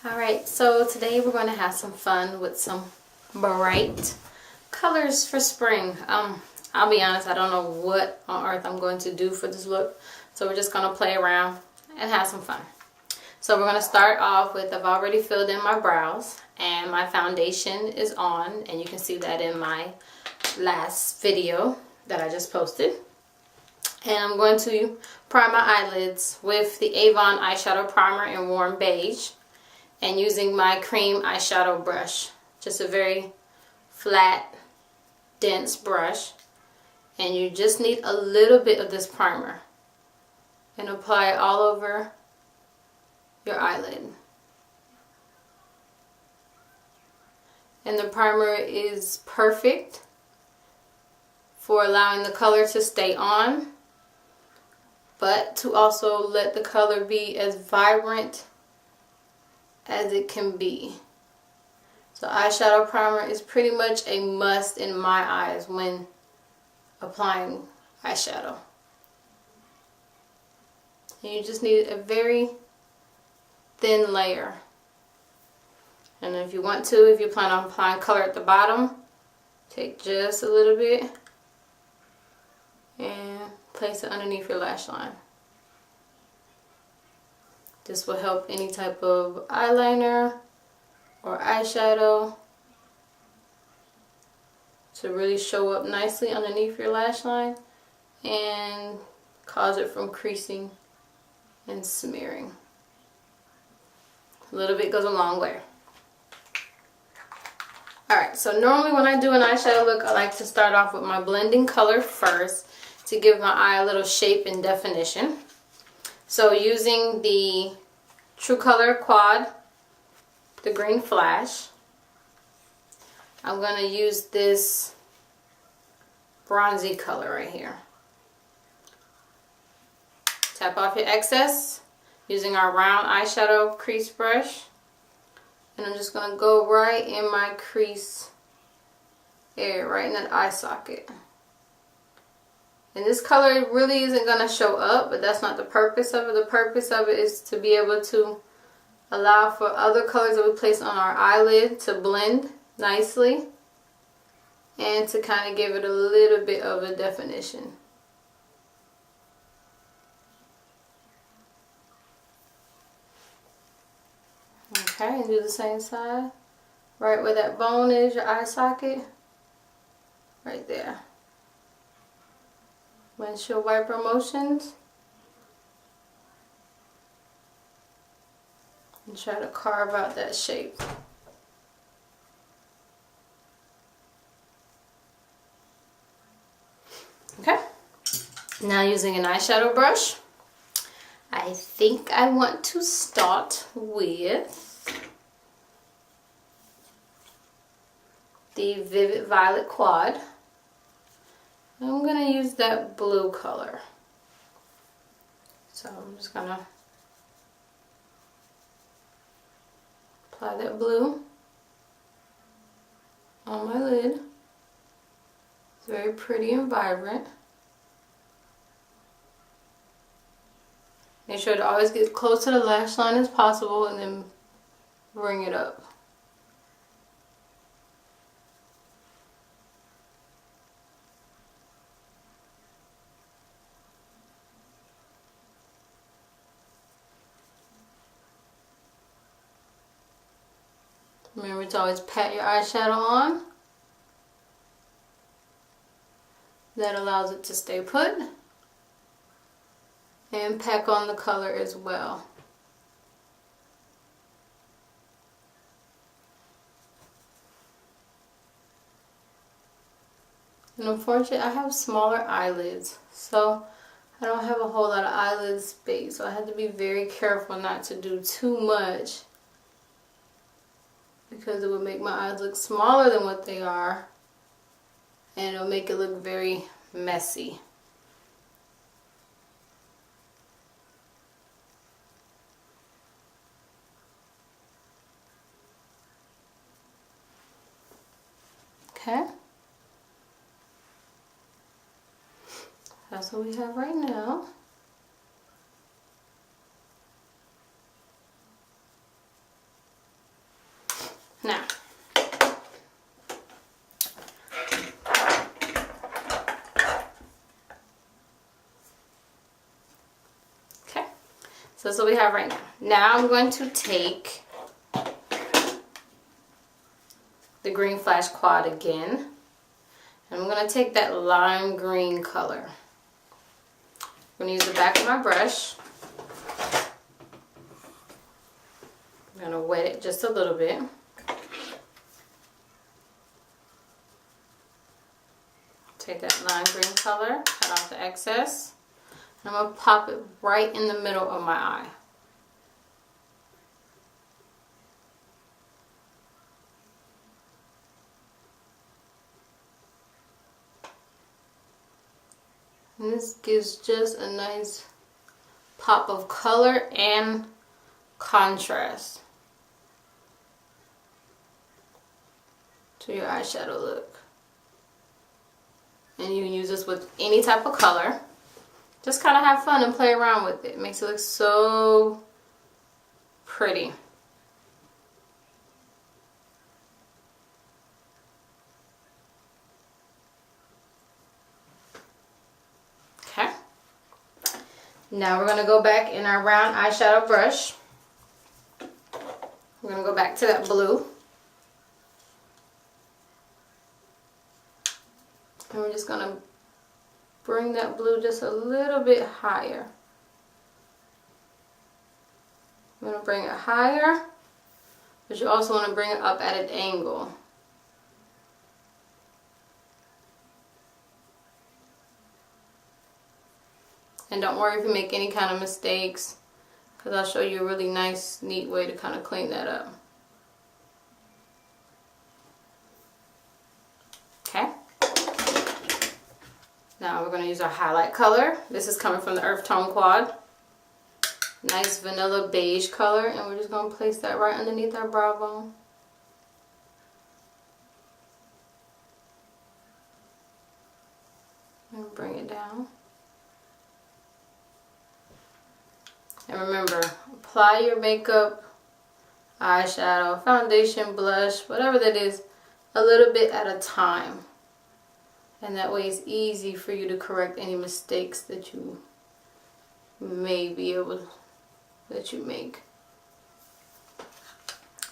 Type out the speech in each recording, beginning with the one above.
Alright, so today we're going to have some fun with some bright colors for spring. I'll be honest, I don't know what on earth I'm going to do for this look. So we're just going to play around and have some fun. So we're going to start off with, I've already filled in my brows and my foundation is on. And you can see that in my last video that I just posted. And I'm going to prime my eyelids with the Avon eyeshadow primer in warm beige. And using my cream eyeshadow brush. Just a very flat, dense brush. And you just need a little bit of this primer. And apply it all over your eyelid. And the primer is perfect for allowing the color to stay on, but to also let the color be as vibrant as it can be. So eyeshadow primer is pretty much a must in my eyes when applying eyeshadow. And you just need a very thin layer. And if you want to, if you plan on applying color at the bottom, take just a little bit and place it underneath your lash line. This will help any type of eyeliner or eyeshadow to really show up nicely underneath your lash line and cause it from creasing and smearing. A little bit goes a long way. Alright, so normally when I do an eyeshadow look, I like to start off with my blending color first to give my eye a little shape and definition. So using the True Color Quad, the green flash, I'm going to use this bronzy color right here. Tap off your excess using our round eyeshadow crease brush. And I'm just going to go right in my crease area, right in that eye socket. And this color really isn't going to show up, but that's not the purpose of it. The purpose of it is to be able to allow for other colors that we place on our eyelid to blend nicely. And to kind of give it a little bit of a definition. Okay, and do the same side. Right where that bone is, your eye socket. Right there. Windshield wiper motions. And try to carve out that shape. Okay. Now using an eyeshadow brush, I think I want to start with the Vivid Violet Quad. I'm going to use that blue color. So I'm just going to apply that blue on my lid. It's very pretty and vibrant. Make sure to always get close to the lash line as possible and then bring it up. Remember to always pat your eyeshadow on. That allows it to stay put. And pack on the color as well. And unfortunately, I have smaller eyelids, so I don't have a whole lot of eyelid space. So I have to be very careful not to do too much, because it would make my eyes look smaller than what they are, and it'll make it look very messy. Okay, that's what we have right now. So that's what we have right now. Now I'm going to take the green flash quad again. And I'm going to take that lime green color. I'm going to use the back of my brush. I'm going to wet it just a little bit. Take that lime green color, cut off the excess. And I'm going to pop it right in the middle of my eye. And this gives just a nice pop of color and contrast to your eyeshadow look. And you can use this with any type of color. Just kind of have fun and play around with it. It makes it look so pretty. Okay. Now we're going to go back in our round eyeshadow brush. We're going to go back to that blue. And we're just going to bring that blue just a little bit higher. I'm going to bring it higher, but you also want to bring it up at an angle. And don't worry if you make any kind of mistakes, because I'll show you a really nice, neat way to kind of clean that up. Okay. Now we're going to use our highlight color. This is coming from the Earth Tone Quad. Nice vanilla beige color, and we're just going to place that right underneath our brow bone. And bring it down. And remember, apply your makeup, eyeshadow, foundation, blush, whatever that is, a little bit at a time. And that way it's easy for you to correct any mistakes that you may be able to, that you make.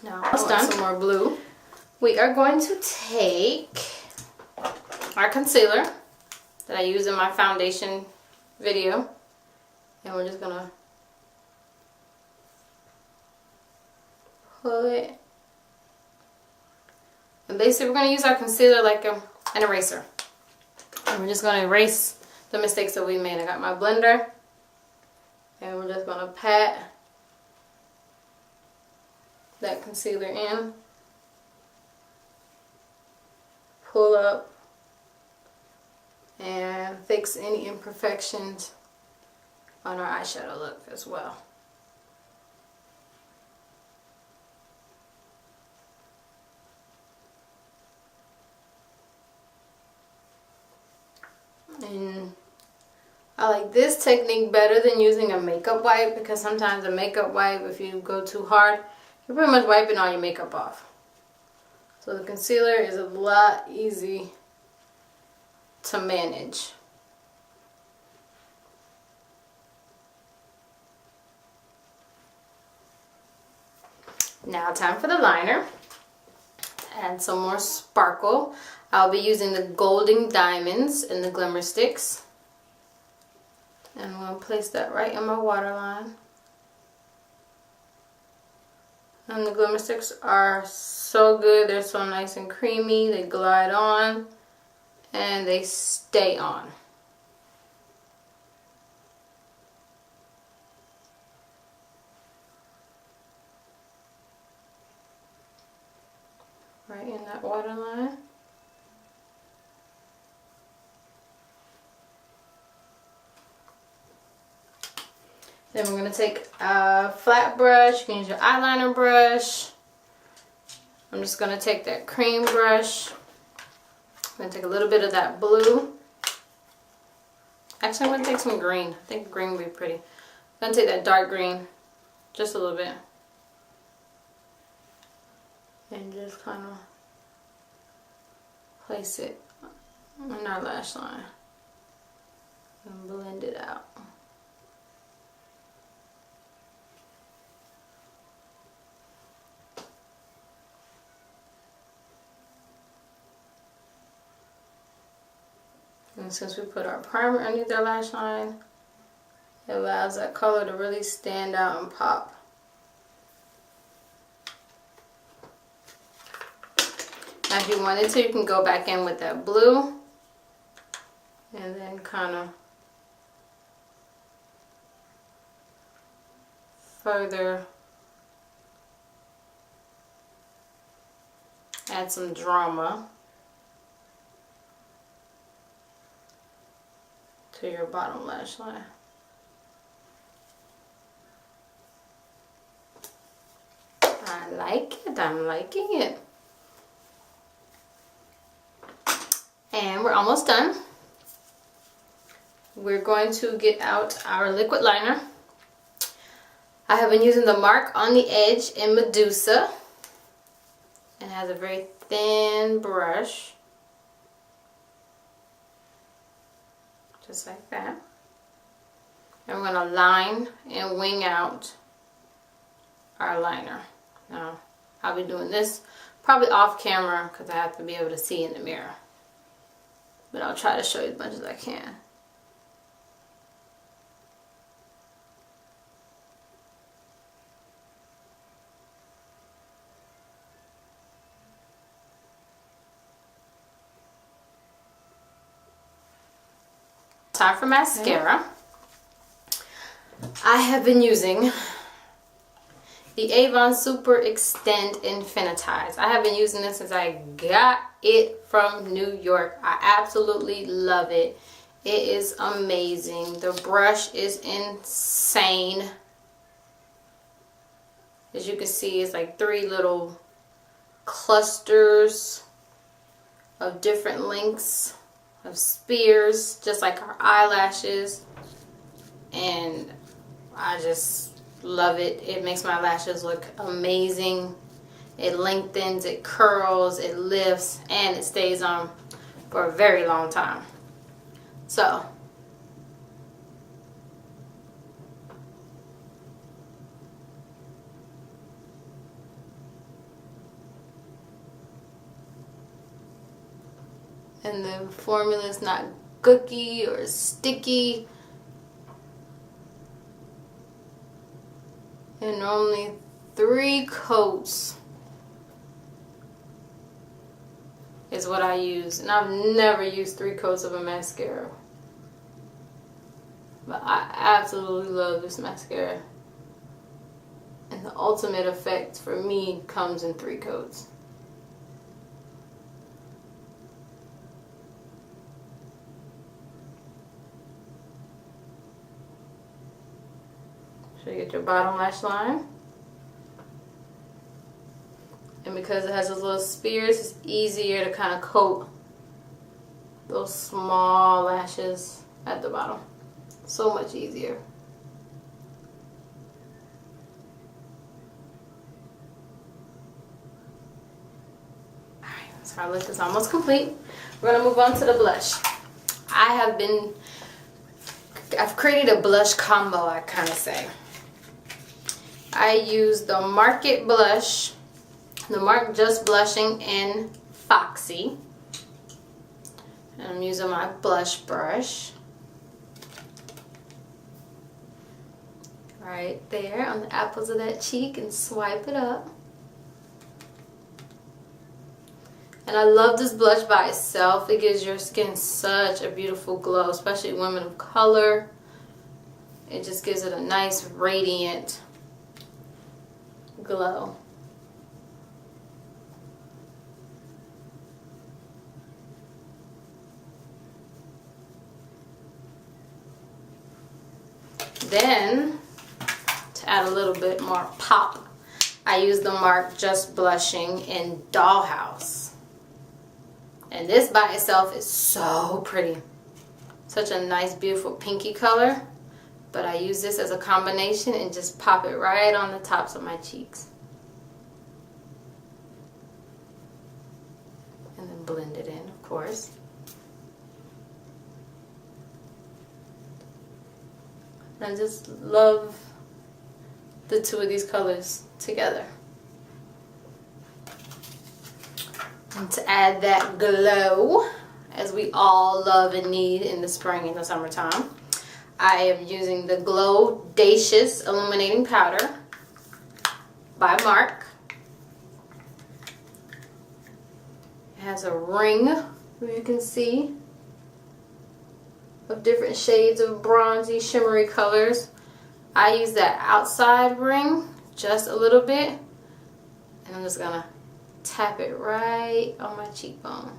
Now, it's done. Some more blue. We are going to take our concealer that I used in my foundation video, and we're just gonna pull it. And basically we're gonna use our concealer like an eraser. And we're just going to erase the mistakes that we made. I got my blender, and we're just going to pat that concealer in, pull up, and fix any imperfections on our eyeshadow look as well. And I like this technique better than using a makeup wipe, because sometimes a makeup wipe, if you go too hard, you're pretty much wiping all your makeup off. So the concealer is a lot easy to manage. Now time for the liner. Add some more sparkle. I'll be using the Golden Diamonds and the Glimmersticks. And I'm going to place that right in my waterline. And the Glimmersticks are so good. They're so nice and creamy. They glide on and they stay on. Right in that waterline. Then we're going to take a flat brush. You can use your eyeliner brush. I'm just going to take that cream brush. I'm going to take a little bit of that blue. Actually, I'm going to take some green. I think green would be pretty. I'm going to take that dark green, just a little bit. And just kind of place it on our lash line. And blend it out. And since we put our primer underneath our lash line, it allows that color to really stand out and pop. Now if you wanted to, you can go back in with that blue and then kind of further add some drama to your bottom lash line. I like it. I'm liking it. And we're almost done. We're going to get out our liquid liner. I have been using the Mark on the Edge in Medusa. And it has a very thin brush. Just like that. And we're going to line and wing out our liner. Now, I'll be doing this probably off camera because I have to be able to see in the mirror. But I'll try to show you as much as I can. Time for mascara. I have been using the Avon Super Extend Infinitize. I have been using this since I got it from New York. I absolutely love it. It is amazing. The brush is insane. As you can see, it's like 3 little clusters of different lengths of spears, just like our eyelashes. And I just love it. It makes my lashes look amazing. It lengthens, it curls, it lifts, and it stays on for a very long time. So, and the formula is not gooky or sticky. And normally 3 coats is what I use. And I've never used 3 coats of a mascara. But I absolutely love this mascara. And the ultimate effect for me comes in 3 coats. So you get your bottom lash line. And because it has those little spears, it's easier to kind of coat those small lashes at the bottom. So much easier. Alright, so our lip is almost complete. We're going to move on to the blush. I've created a blush combo, I kind of say. I use the Market blush, the Mark Just Blushing in Foxxy. And I'm using my blush brush. Right there on the apples of that cheek and swipe it up. And I love this blush by itself. It gives your skin such a beautiful glow, especially women of color. It just gives it a nice radiant glow. Then, to add a little bit more pop, I use the Mark Just Blushing in Dollhouse. And this by itself is so pretty. Such a nice, beautiful pinky color. But I use this as a combination and just pop it right on the tops of my cheeks. And then blend it in, of course. I just love the 2 of these colors together. And to add that glow, as we all love and need in the spring and the summertime. I am using the Glowdacious Illuminating Powder by Mark. It has a ring, where you can see, of different shades of bronzy, shimmery colors. I use that outside ring just a little bit, and I'm just gonna tap it right on my cheekbone.